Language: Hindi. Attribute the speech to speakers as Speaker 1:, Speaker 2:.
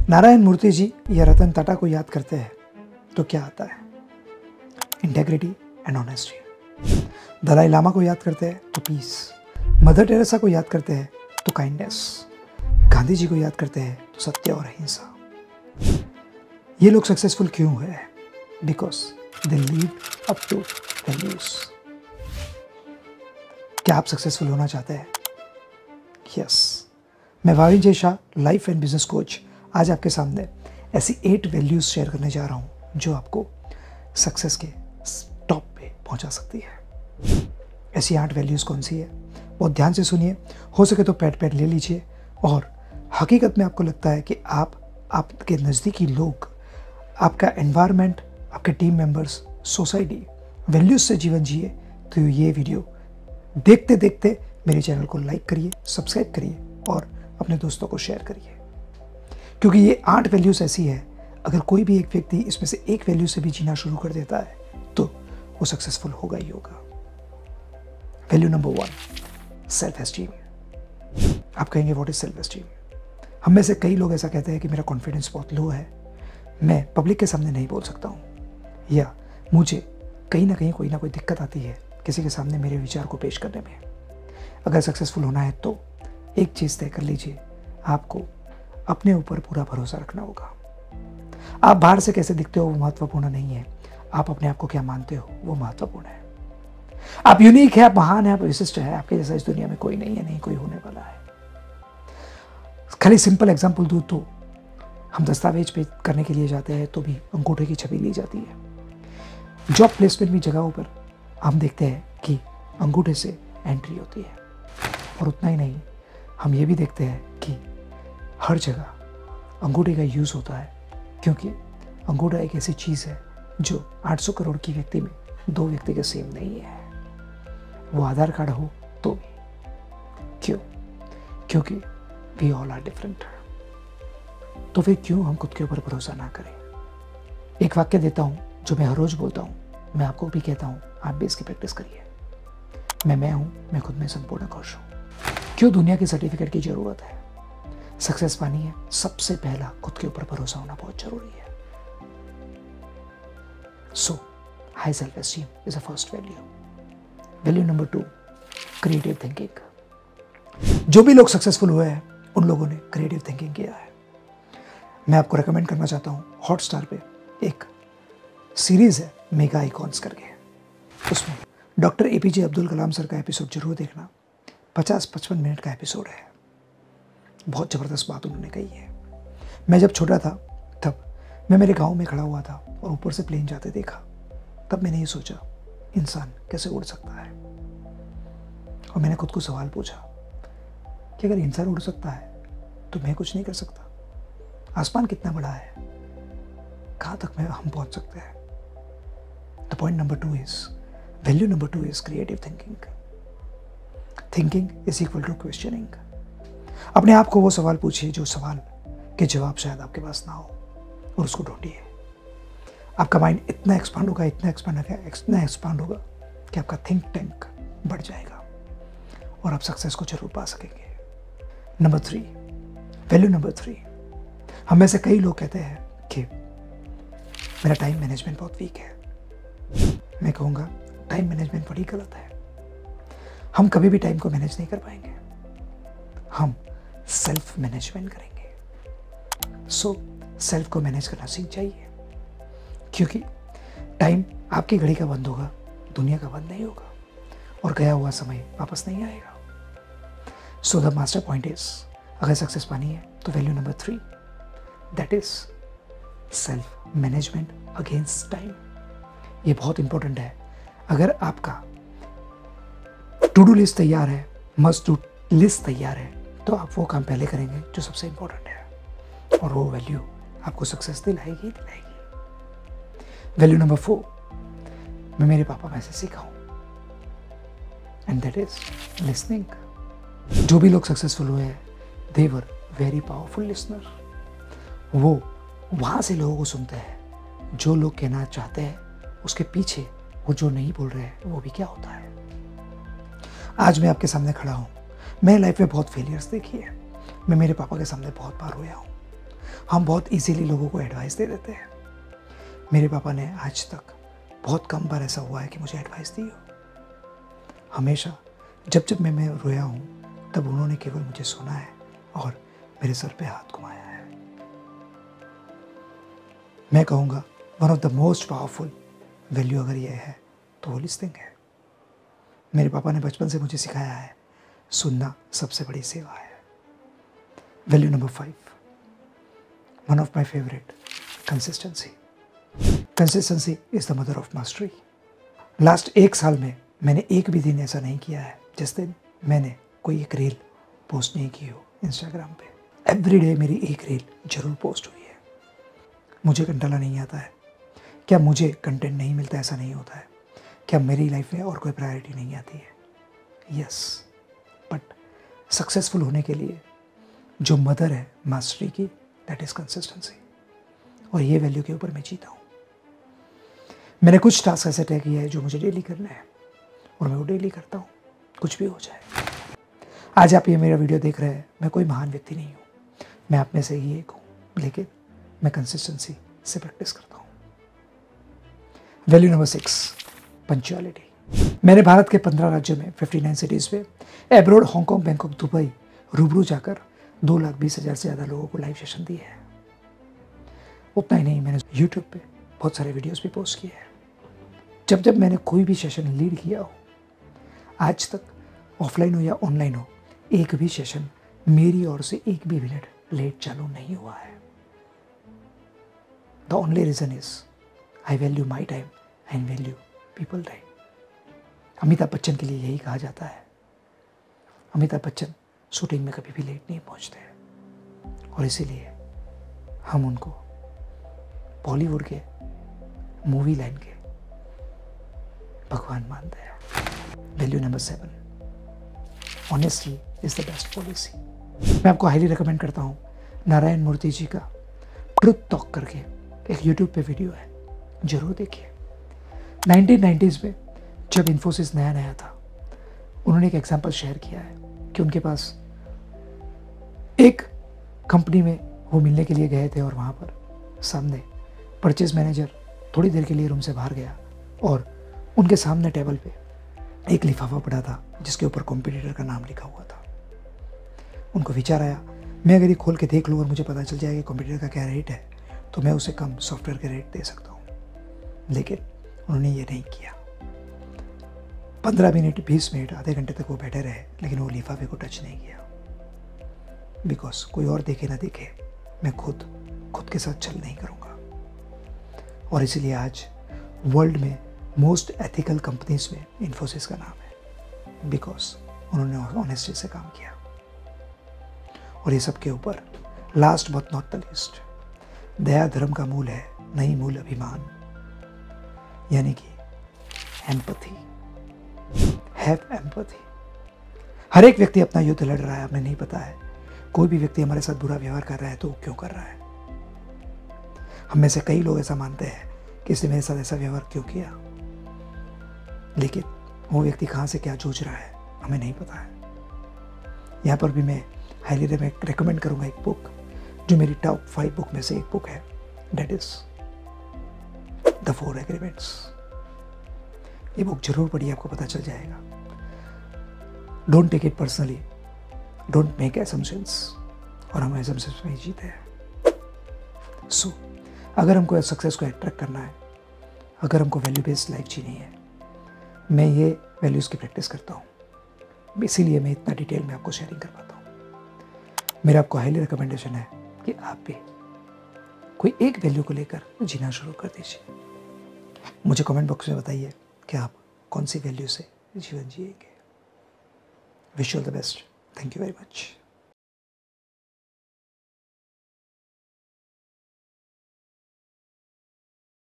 Speaker 1: नारायण मूर्ति जी या रतन टाटा को याद करते हैं तो क्या आता है? Integrity and honesty. Dalai Lama को याद करते हैं तो पीस। मदर टेरेसा को याद करते हैं तो काइंडनेस। गांधी जी को याद करते हैं तो सत्य और अहिंसा। ये लोग सक्सेसफुल क्यों है? Because they leave up to values. क्या आप सक्सेसफुल होना चाहते हैं? यस। मैं Bhavin Jay Shah, life and business coach, आज आपके सामने ऐसी 8 वैल्यूज शेयर करने जा रहा हूं जो आपको सक्सेस के टॉप पे पहुंचा सकती है। ऐसी 8 वैल्यूज कौन सी है? बहुत ध्यान से सुनिए, हो सके तो पैड ले लीजिए और हकीकत में आपको लगता है कि आपके नज़दीकी लोग, आपका एनवायरनमेंट, आपके टीम मेंबर्स, सोसाइटी वैल्यूज से जीवन जिए तो ये वीडियो देखते देखते मेरे चैनल को लाइक करिए, सब्सक्राइब करिए और अपने दोस्तों को शेयर करिए, क्योंकि ये 8 वैल्यूज ऐसी है, अगर कोई भी एक व्यक्ति इसमें से एक वैल्यू से भी जीना शुरू कर देता है तो वो सक्सेसफुल होगा ही होगा। Value number 1, self esteem. आप कहेंगे व्हाट इज सेल्फ एस्टीम? हम में से कई लोग ऐसा कहते हैं कि मेरा कॉन्फिडेंस बहुत लो है, मैं पब्लिक के सामने नहीं बोल सकता हूँ, या मुझे कहीं ना कहीं कोई ना कोई दिक्कत आती है किसी के सामने मेरे विचार को पेश करने में। अगर सक्सेसफुल होना है तो एक चीज़ तय कर लीजिए, आपको अपने ऊपर पूरा भरोसा रखना होगा। आप बाहर से कैसे दिखते हो वो महत्वपूर्ण नहीं है, आप अपने आप को क्या मानते हो वो महत्वपूर्ण है। आप यूनिक है, आप महान है, आप विशिष्ट है, आपके जैसा इस दुनिया में कोई नहीं है, नहीं कोई होने वाला है। खाली सिंपल एग्जांपल दूं तो हम दस्तावेज पे करने के लिए जाते हैं तो भी अंगूठे की छवि ली जाती है। जॉब प्लेसमेंट भी जगहों पर हम देखते हैं कि अंगूठे से एंट्री होती है, और उतना ही नहीं, हम ये भी देखते हैं कि हर जगह अंगूठे का यूज़ होता है, क्योंकि अंगूठा एक ऐसी चीज़ है जो 800 करोड़ की व्यक्ति में 2 व्यक्ति के सेम नहीं है। वो आधार कार्ड हो तो भी। क्यों? क्योंकि वी ऑल आर डिफरेंट। तो फिर क्यों हम खुद के ऊपर भरोसा ना करें? एक वाक्य देता हूँ जो मैं हर रोज बोलता हूँ, मैं आपको भी कहता हूँ, आप भी इसकी प्रैक्टिस करिए। मैं हूँ, मैं खुद में संपूर्ण खुश हूँ। क्यों दुनिया की सर्टिफिकेट की जरूरत है? सक्सेस पानी है, सबसे पहला खुद के ऊपर भरोसा होना बहुत जरूरी है। So high self esteem is a first value. Value number 2, creative thinking. जो भी लोग सक्सेसफुल हुए हैं उन लोगों ने क्रिएटिव थिंकिंग किया है। मैं आपको रेकमेंड करना चाहता हूँ, हॉटस्टार पे एक सीरीज है मेगा आइकॉन्स करके, उसमें doctor APJ Abdul Kalam sir का एपिसोड जरूर देखना। 50-55 मिनट का एपिसोड है। बहुत ज़बरदस्त बात उन्होंने कही है। मैं जब छोटा था तब मैं मेरे गांव में खड़ा हुआ था और ऊपर से प्लेन जाते देखा। तब मैंने ये सोचा, इंसान कैसे उड़ सकता है? और मैंने खुद को सवाल पूछा कि अगर इंसान उड़ सकता है तो मैं कुछ नहीं कर सकता? आसमान कितना बड़ा है, कहाँ तक हम पहुँच सकते हैं? The point number 2 is, value number 2 is creative thinking. Thinking is equal to questioning. अपने आप को वो सवाल पूछिए जो सवाल के जवाब शायद आपके पास ना हो, और उसको ढूंढिए। आपका माइंड इतना एक्सपांड होगा, इतना एक्सपांड होगा कि आपका थिंक टैंक बढ़ जाएगा और आप सक्सेस को जरूर पा सकेंगे। नंबर 3, वैल्यू नंबर 3, हम में से कई लोग कहते हैं कि मेरा टाइम मैनेजमेंट बहुत वीक है। मैं कहूँगा टाइम मैनेजमेंट बड़ी गलत है। हम कभी भी टाइम को मैनेज नहीं कर पाएंगे, हम सेल्फ मैनेजमेंट करेंगे। सो सेल्फ को मैनेज करना सीख जाइए, क्योंकि टाइम आपकी घड़ी का बंद होगा, दुनिया का बंद नहीं होगा, और गया हुआ समय वापस नहीं आएगा। So the master point is, अगर सक्सेस पानी है तो value number 3, that is self management against time. ये बहुत इंपॉर्टेंट है। अगर आपका टू डू लिस्ट तैयार है, मस्ट डू लिस्ट तैयार है, तो आप वो काम पहले करेंगे जो सबसे इंपॉर्टेंट है, और वो वैल्यू आपको सक्सेस दिलाएगी। वैल्यू नंबर 4, मैं मेरे पापा में से सीखा हूं, एंड दैट इज लिसनिंग। जो भी लोग सक्सेसफुल हुए हैं, दे वर वेरी पावरफुल लिसनर। वो वहां से लोगों को सुनते हैं जो लोग कहना चाहते हैं, उसके पीछे वो जो नहीं बोल रहे हैं वो भी क्या होता है। आज मैं आपके सामने खड़ा हूँ। मैं लाइफ में बहुत फेलियर्स देखी है। मैं मेरे पापा के सामने बहुत बार रोया हूँ। हम बहुत इजीली लोगों को एडवाइस दे देते हैं। मेरे पापा ने आज तक बहुत कम बार ऐसा हुआ है कि मुझे एडवाइस दी हो। हमेशा जब जब मैं रोया हूँ तब उन्होंने केवल मुझे सुना है और मेरे सर पे हाथ घुमाया है। मैं कहूँगा one of the most powerful value अगर ये है तो वो लिसनिंग है। मेरे पापा ने बचपन से मुझे सिखाया है सुनना सबसे बड़ी सेवा है। Value number 5, one of my favourite, consistency. Consistency is the mother of mastery. Last 1 साल में मैंने एक भी दिन ऐसा नहीं किया है जिस दिन मैंने कोई एक रील पोस्ट नहीं की हो इंस्टाग्राम पे। एवरी डे मेरी एक रील जरूर पोस्ट हुई है। मुझे कंटाला नहीं आता है। क्या मुझे कंटेंट नहीं मिलता? ऐसा नहीं होता है। क्या मेरी लाइफ में और कोई प्रायोरिटी नहीं आती है? यस, बट सक्सेसफुल होने के लिए जो मदर है मास्टरी की, दैट इज़ कंसिस्टेंसी। और ये वैल्यू के ऊपर मैं जीता हूँ। मैंने कुछ टास्क ऐसे तय किया है जो मुझे डेली करना है और मैं वो डेली करता हूँ, कुछ भी हो जाए। आज आप ये मेरा वीडियो देख रहे हैं। मैं कोई महान व्यक्ति नहीं हूँ, मैं आप में से ही एक हूँ, लेकिन मैं कंसिस्टेंसी से प्रैक्टिस करता हूँ। Value number 6, punctuality. मैंने भारत के 15 राज्यों में 59 सिटीज़ पे एब्रोड, हांगकांग, बैंकॉक, दुबई रूबरू जाकर 2,20,000 से ज़्यादा लोगों को लाइव सेशन दिए हैं। उतना ही नहीं, मैंने यूट्यूब पे बहुत सारे वीडियोस भी पोस्ट किए हैं। जब जब मैंने कोई भी सेशन लीड किया हो, आज तक ऑफलाइन हो या ऑनलाइन हो, एक भी सेशन मेरी ओर से एक भी मिनट लेट चालू नहीं हुआ है। The only reason is I value my time and value people time. Amitabh Bachchan के लिए यही कहा जाता है। अमिताभ बच्चन शूटिंग में कभी भी लेट नहीं पहुंचते और इसीलिए हम उनको बॉलीवुड के मूवी लाइन के भगवान मानते हैं। Value number 7, honesty is the best policy. मैं आपको हाईली रिकमेंड करता हूँ, नारायण मूर्ति जी का ट्रुथ टॉक करके एक यूट्यूब पे वीडियो है, जरूर देखिए। 1990s में जब इन्फोसिस नया नया था, उन्होंने एक एग्जाम्पल शेयर किया है कि उनके पास एक कंपनी में वो मिलने के लिए गए थे और वहाँ पर सामने परचेज मैनेजर थोड़ी देर के लिए रूम से बाहर गया और उनके सामने टेबल पे एक लिफाफा पड़ा था जिसके ऊपर कॉम्पिटिटर का नाम लिखा हुआ था। उनको विचार आया, मैं अगर ये खोल के देख लूँ और मुझे पता चल जाएगा कॉम्पिटिटर का क्या रेट है तो मैं उसे कम सॉफ्टवेयर के रेट दे सकता हूँ। लेकिन उन्होंने ये नहीं किया। 15 मिनट, 20 मिनट, आधे घंटे तक वो बैठे रहे, लेकिन वो लिफाफे को टच नहीं किया। बिकॉज कोई और देखे ना देखे, मैं खुद के साथ चल नहीं करूँगा। और इसीलिए आज वर्ल्ड में मोस्ट एथिकल कंपनीज में इन्फोसिस का नाम है, बिकॉज उन्होंने ऑनेस्टी से काम किया। और ये सब के ऊपर last but not the least, दया धर्म का मूल है, नहीं मूल अभिमान, यानी कि एम्पैथी। Have empathy. हर एक व्यक्ति अपना युद्ध लड़ रहा है, हमें नहीं पता है। कोई भी व्यक्ति हमारे साथ बुरा व्यवहार कर रहा है तो वो क्यों कर रहा है। हम में से कई लोग ऐसा मानते हैं कि इसने मेरे साथ ऐसा व्यवहार क्यों किया, लेकिन वो व्यक्ति कहाँ से क्या जूझ रहा है हमें नहीं पता है। यहाँ पर भी मैं हाईली रिकमेंड करूँगा एक बुक जो मेरी टॉप 5 बुक में से एक बुक है, डेट इज द 4 एग्रीमेंट्स। ये बुक जरूर पढ़िए, आपको पता चल जाएगा। Don't take it personally, don't make assumptions, और हम असम्पशंस में ही जीते हैं। सो अगर हमको सक्सेस को अट्रैक्ट करना है, अगर हमको वैल्यू बेस्ड लाइफ जीनी है, मैं ये वैल्यूज़ की प्रैक्टिस करता हूँ। इसीलिए मैं इतना डिटेल में आपको शेयरिंग कर पाता हूँ। मेरा आपको हाईली रिकमेंडेशन है कि आप भी कोई एक वैल्यू को लेकर जीना शुरू कर दीजिए। मुझे कमेंट बॉक्स में बताइए कि आप कौन सी वैल्यू से जीवन जिएंगे। Wish you all the best. Thank you very much.